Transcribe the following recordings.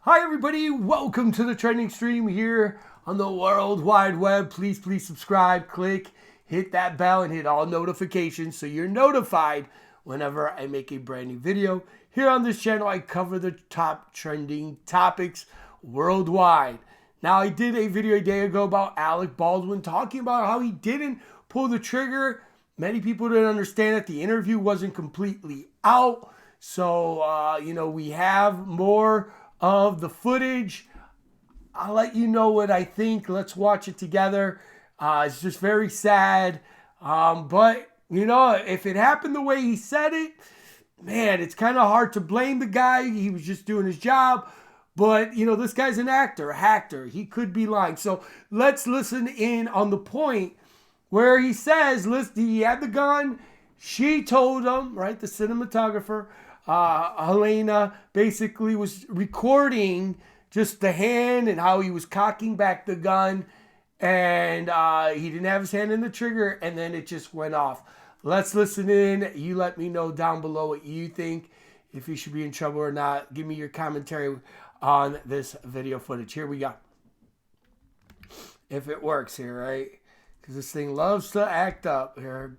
Hi everybody, welcome to the trending stream here on the World Wide Web. Please subscribe, click, hit that bell, and hit all notifications so you're notified whenever I make a brand new video. Here on this channel, I cover the top trending topics worldwide. Now, I did a video a day ago about Alec Baldwin talking about how he didn't pull the trigger. Many people didn't understand that the interview wasn't completely out. So, we have more of the footage. I'll let you know what I think. Let's watch it together. It's just very sad. But, if it happened the way he said it, man, it's kind of hard to blame the guy. He was just doing his job. But, this guy's an actor, a hacker. He could be lying. So let's listen in on the point where he says, listen, he had the gun. She told him, right, the cinematographer, Helena, basically was recording just the hand and how he was cocking back the gun. And he didn't have his hand in the trigger. And then it just went off. Let's listen in. You let me know down below what you think. If he should be in trouble or not. Give me your commentary on this video footage. Here we go. If it works here, right? Because this thing loves to act up here.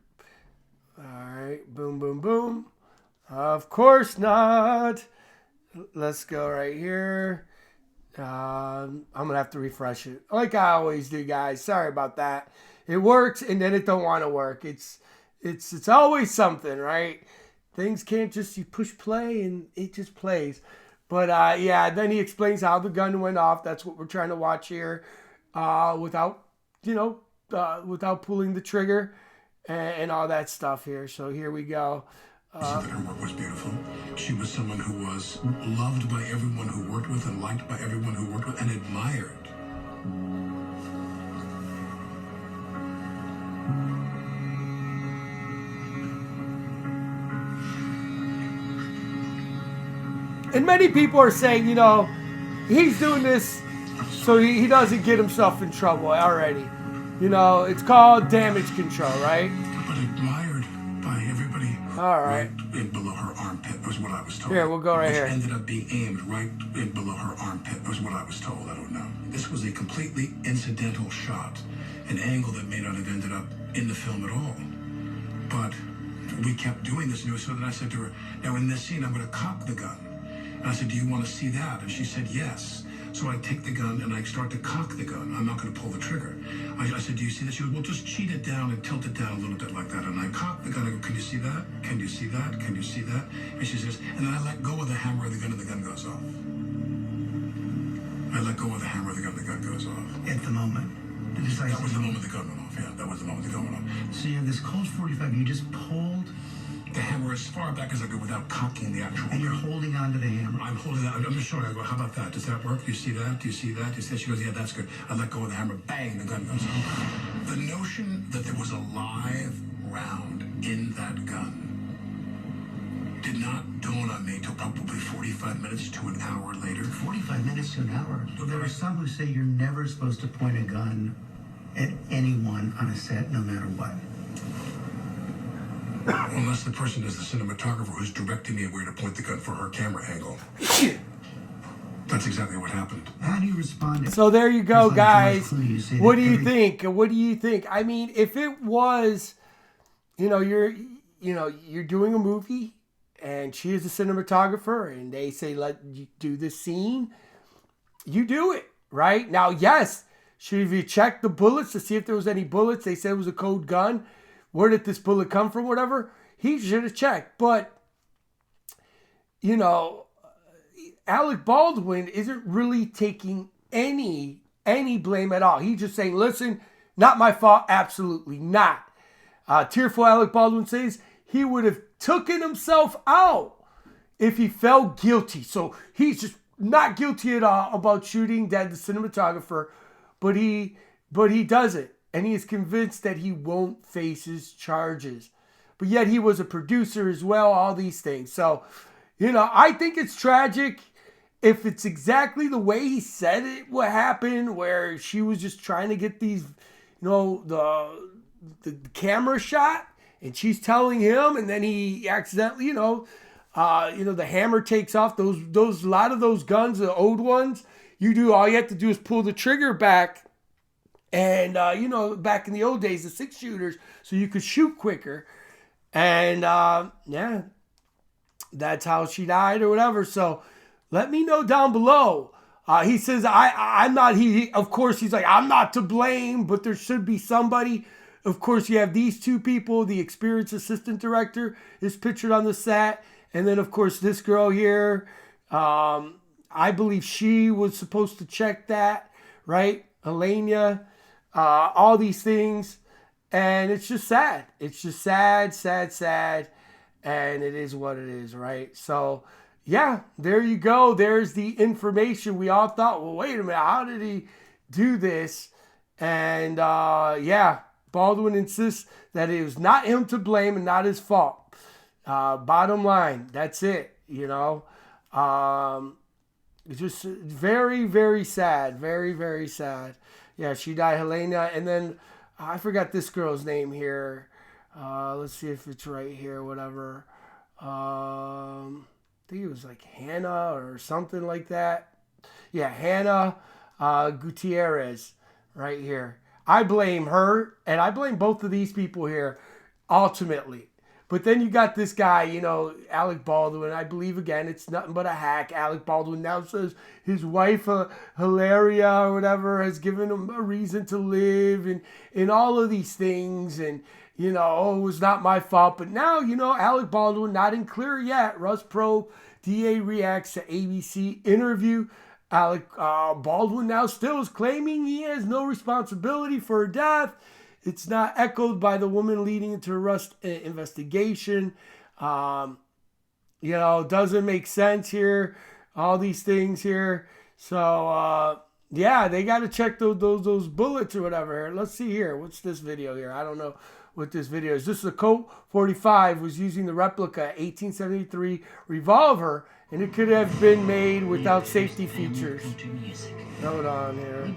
All right. Boom, boom, boom. Of course not. Let's go right here. I'm going to have to refresh it. Like I always do, guys. Sorry about that. It works and then it don't want to work. It's always something, right? Things can't just, you push play and it just plays. But yeah, then he explains how the gun went off. That's what we're trying to watch here without pulling the trigger and all that stuff here. So here we go. She said that her work was beautiful. She was someone who was loved by everyone who worked with and liked by everyone who worked with and admired. And many people are saying, he's doing this so he doesn't get himself in trouble already. It's called damage control, right? But admired by everybody. All right. Right below her armpit was what I was told. Here, we'll go right here. Ended up being aimed right in below her armpit was what I was told. I don't know. This was a completely incidental shot, an angle that may not have ended up in the film at all. But we kept doing this, so then I said to her, now in this scene, I'm going to cock the gun. And I said, do you want to see that? And she said, yes. So I take the gun and I start to cock the gun. I'm not going to pull the trigger. I said, do you see that? She goes, well, just cheat it down and tilt it down a little bit like that. And I cock the gun. I go, can you see that? Can you see that? Can you see that? And she says, and then I let go of the hammer of the gun and the gun goes off. I let go of the hammer of the gun and the gun goes off. At the moment. That was the moment the gun went off, yeah. That was the moment the gun went off. So you have this Colt 45, you just pulled the hammer as far back as I could without cocking the actual and you're gun. holding onto the hammer. I'm holding that. I'm just showing her. I go, how about that? Does that work? Do you see that? Do you see that? Do you see that? She goes, yeah, that's good. I let go of the hammer. Bang, the gun goes off. The notion that there was a live round in that gun did not dawn on me until probably 45 minutes to an hour later. 45 minutes to an hour. There are some who say you're never supposed to point a gun at anyone on a set, no matter what. Unless the person is the cinematographer who's directing me where to point the gun for her camera angle. That's exactly what happened. How do you respond? So there you go, guys. What do you think? What do you think? I mean, if it was, you're doing a movie and she is a cinematographer and they say, let you do this scene, you do it, right? Now, yes, should you check the bullets to see if there was any bullets? They said it was a code gun. Where did this bullet come from? Whatever. He should have checked. But, Alec Baldwin isn't really taking any blame at all. He's just saying, listen, not my fault. Absolutely not. Tearful Alec Baldwin says he would have taken himself out if he felt guilty. So he's just not guilty at all about shooting dead the cinematographer. But he does it. And he is convinced that he won't face his charges. But yet he was a producer as well, all these things. So, I think it's tragic if it's exactly the way he said it what happened, where she was just trying to get these, the camera shot, and she's telling him, and then he accidentally, the hammer takes off. Those a lot of those guns, the old ones, all you have to do is pull the trigger back. And, back in the old days, the 6-shooters, so you could shoot quicker. And, yeah, that's how she died or whatever. So let me know down below. He says, I'm not, of course, he's like, I'm not to blame, but there should be somebody. Of course, you have these two people. The experienced assistant director is pictured on the set. And then, of course, this girl here, I believe she was supposed to check that, right? Elena, all these things. And it's just sad. It's just sad, sad, sad. And it is what it is, right? So, yeah, there you go. There's the information. We all thought, well, wait a minute, how did he do this? And, yeah, Baldwin insists that it was not him to blame and not his fault. Bottom line, that's it, It's just very, very sad. Very, very sad. Yeah, she died, Helena. And then, I forgot this girl's name here. Let's see if it's right here, whatever. I think it was like Hannah or something like that. Yeah, Hannah Gutierrez right here. I blame her, and I blame both of these people here, ultimately. But then you got this guy, Alec Baldwin. I believe, again, it's nothing but a hack. Alec Baldwin now says his wife, Hilaria or whatever, has given him a reason to live and all of these things. And, it was not my fault. But now, Alec Baldwin, not in clear yet. Russ Probe, DA reacts to ABC interview. Alec Baldwin now still is claiming he has no responsibility for her death. It's not echoed by the woman leading into a Rust investigation. Doesn't make sense here. All these things here. So, yeah, they got to check those bullets or whatever. Let's see here. What's this video here? I don't know what this video is. This is a Colt 45 was using the replica 1873 revolver, and it could have been made without safety features. Hold on here.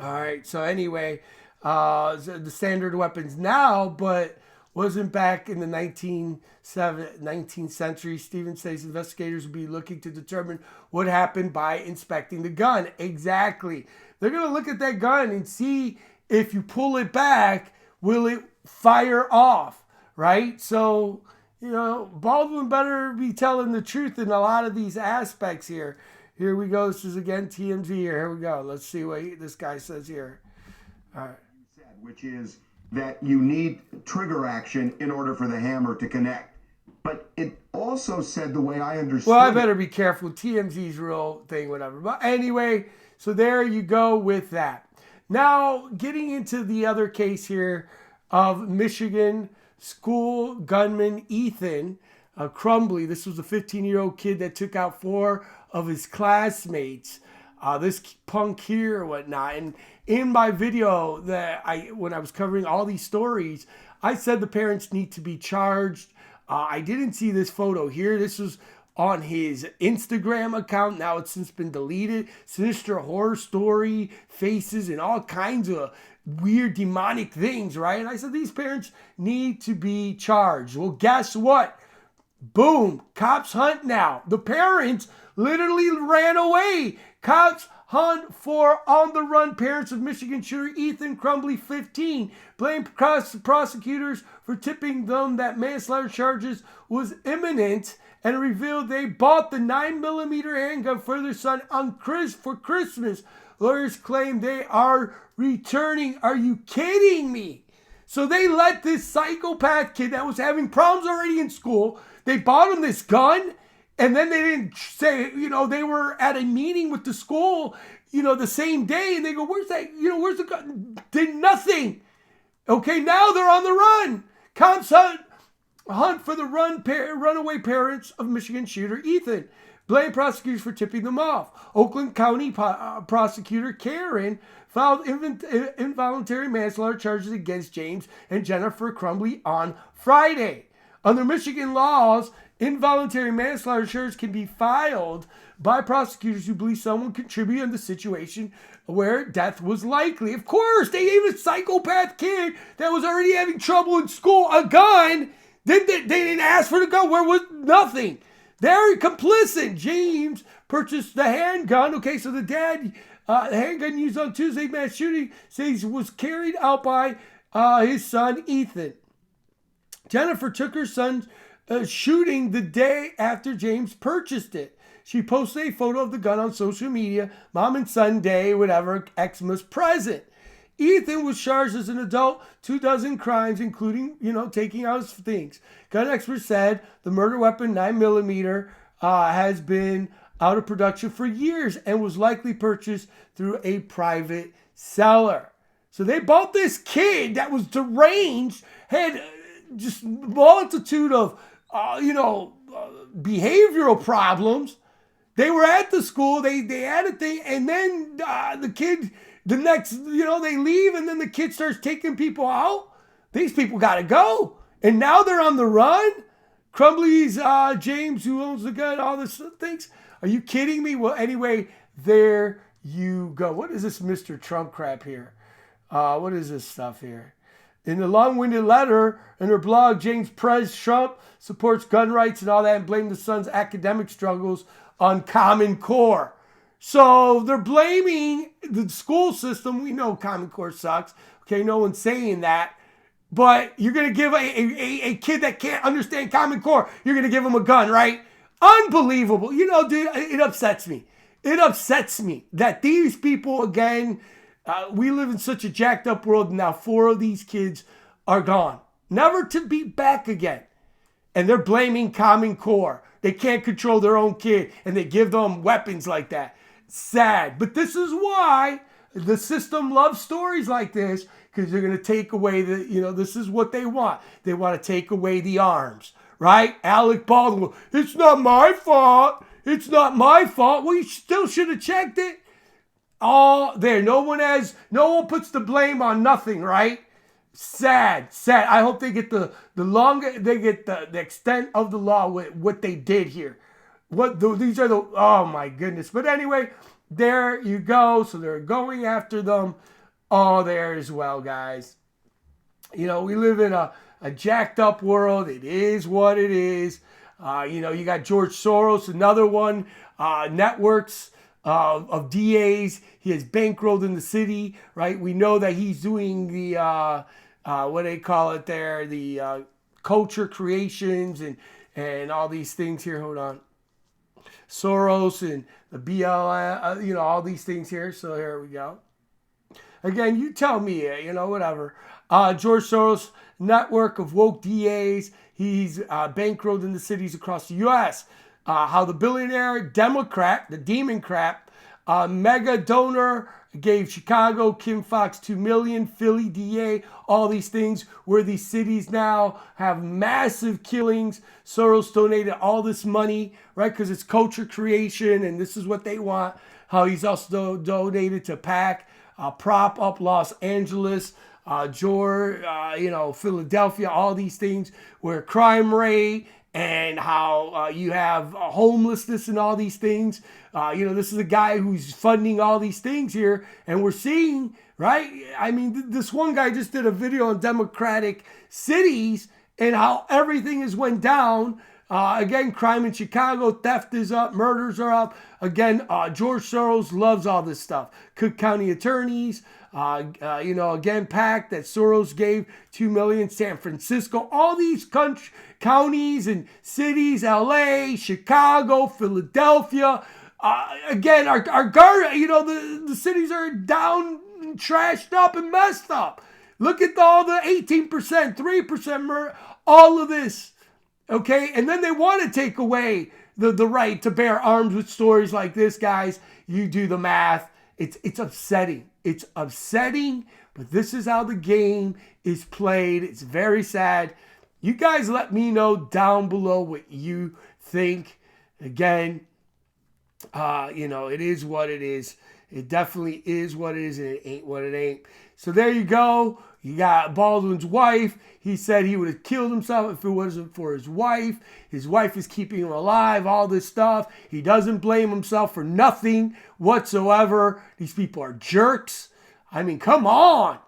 All right, so anyway, the standard weapons now, but wasn't back in the 19th century. Stevens says investigators will be looking to determine what happened by inspecting the gun. Exactly. They're going to look at that gun and see if you pull it back, will it fire off, right? So, Baldwin better be telling the truth in a lot of these aspects here. Here we go. This is, again, TMZ here. Here we go. Let's see what this guy says here. All right. Which is that you need trigger action in order for the hammer to connect. But it also said, the way I understood. Well, I better be careful. TMZ's real thing, whatever. But anyway, so there you go with that. Now, getting into the other case here of Michigan school gunman Ethan Crumbley. This was a 15-year-old kid that took out 4 of his classmates. This punk here or whatnot. And in my video when I was covering all these stories, I said the parents need to be charged. I didn't see this photo here. This was on his Instagram account. Now it's since been deleted. Sinister horror story, faces, and all kinds of weird demonic things, right? And I said these parents need to be charged. Well, guess what? Boom, cops hunt now. The parents literally ran away. Cops hunt for on-the-run parents of Michigan shooter Ethan Crumbley, 15. Blame prosecutors for tipping them that manslaughter charges was imminent and revealed they bought the 9mm handgun for their son for Christmas. Lawyers claim they are returning. Are you kidding me? So they let this psychopath kid that was having problems already in school, they bought him this gun. And then they didn't say, they were at a meeting with the school, the same day. And they go, where's that? Where's the gun? Did nothing. Okay, now they're on the run. Cops hunt for the runaway parents of Michigan shooter Ethan. Blame prosecutors for tipping them off. Oakland County prosecutor Karen filed involuntary manslaughter charges against James and Jennifer Crumbley on Friday. Under Michigan laws, involuntary manslaughter charges can be filed by prosecutors who believe someone contributed in the situation where death was likely. Of course, they gave a psychopath kid that was already having trouble in school a gun They didn't ask for the gun. Where was nothing? They're complicit. James purchased the handgun. Okay, so the dad, the handgun used on Tuesday mass shooting says was carried out by his son Ethan. Jennifer took her son shooting the day after James purchased it. She posted a photo of the gun on social media. Mom and son day, whatever, Xmas present. Ethan was charged as an adult, 24 crimes, including, taking out his things. Gun experts said the murder weapon, 9mm, has been out of production for years and was likely purchased through a private seller. So they bought this kid that was deranged, had just multitude of, behavioral problems. They were at the school, they had a thing, and then the kid... The next, they leave and then the kid starts taking people out. These people got to go. And now they're on the run. Crumbley's James, who owns the gun, all this things. Are you kidding me? Well, anyway, there you go. What is this Mr. Trump crap here? What is this stuff here? In the long-winded letter in her blog, James Prez Trump supports gun rights and all that and blamed the son's academic struggles on Common Core. So they're blaming the school system. We know Common Core sucks. Okay, no one's saying that. But you're going to give a kid that can't understand Common Core, you're going to give him a gun, right? Unbelievable. Dude, it upsets me. It upsets me that these people, again, we live in such a jacked up world. Now 4 of these kids are gone, never to be back again. And they're blaming Common Core. They can't control their own kid, and they give them weapons like that. Sad. But this is why the system loves stories like this, because they're going to take away this is what they want. They want to take away the arms, right? ALEC Baldwin, it's not my fault. It's not my fault. Well, you still should have checked it. Oh, there. No one puts the blame on nothing, right? Sad. I hope they get the extent of the law with what they did here. Oh my goodness. But anyway, there you go. So they're going after them. Oh, there as well, guys. We live in a jacked up world. It is what it is. You got George Soros, another one, networks of DAs. He has bankrolled in the city, right? We know that he's doing the, what they call it there, the culture creations and all these things here. Hold on. Soros and the BLM, all these things here. So here we go. Again, you tell me, whatever. George Soros, network of woke DAs. He's bankrolled in the cities across the U.S. How the billionaire Democrat, the demon crap, mega donor gave Chicago, Kim Foxx $2 million, Philly DA, all these things where these cities now have massive killings. Soros donated all this money, right? Because it's culture creation and this is what they want. How he's also donated to PAC, prop up Los Angeles, Philadelphia, all these things where crime rate and how you have homelessness and all these things. This is a guy who's funding all these things here. And we're seeing, right? I mean, this one guy just did a video on Democratic cities and how everything has went down. Again, crime in Chicago, theft is up, murders are up. Again, George Soros loves all this stuff. Cook County attorneys, again, PAC that Soros gave $2 million, San Francisco, all these counties and cities, LA, Chicago, Philadelphia. Again, our the cities are down, trashed up, and messed up. Look at all the 18%, 3% murder, all of this. Okay, and then they want to take away the right to bear arms with stories like this, guys. You do the math. It's upsetting. It's upsetting, but this is how the game is played. It's very sad. You guys let me know down below what you think. Again, it is what it is. It definitely is what it is, and it ain't what it ain't. So there you go. You got Baldwin's wife. He said he would have killed himself if it wasn't for his wife. His wife is keeping him alive, all this stuff. He doesn't blame himself for nothing whatsoever. These people are jerks. I mean, come on.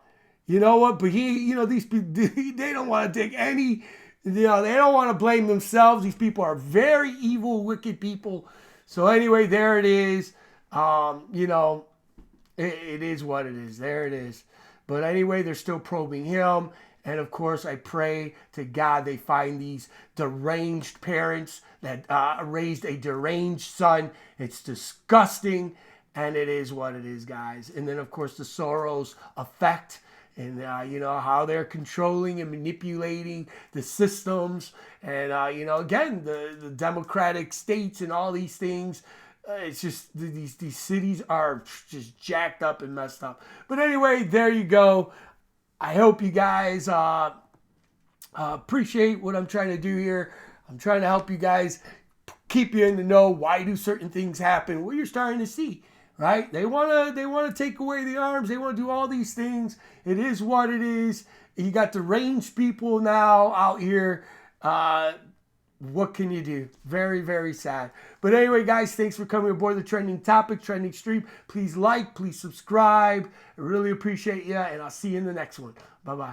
You know what? But these people, they don't want to take any they don't want to blame themselves. These people are very evil, wicked people. So anyway, there it is. It is what it is. There it is. But anyway, they're still probing him. And of course, I pray to God they find these deranged parents that raised a deranged son. It's disgusting. And it is what it is, guys. And then, of course, the Soros effect. And, how they're controlling and manipulating the systems. And, again, the democratic states and all these things. It's just these cities are just jacked up and messed up. But anyway, there you go. I hope you guys appreciate what I'm trying to do here. I'm trying to help you guys, keep you in the know. Why do certain things happen? Well, you're starting to see, right? They want to take away the arms. They want to do all these things. It is what it is. You got deranged people now out here. What can you do? Very, very sad. But anyway, guys, thanks for coming aboard the Trending Topic, Trending Stream. Please like, please subscribe. I really appreciate you, and I'll see you in the next one. Bye-bye.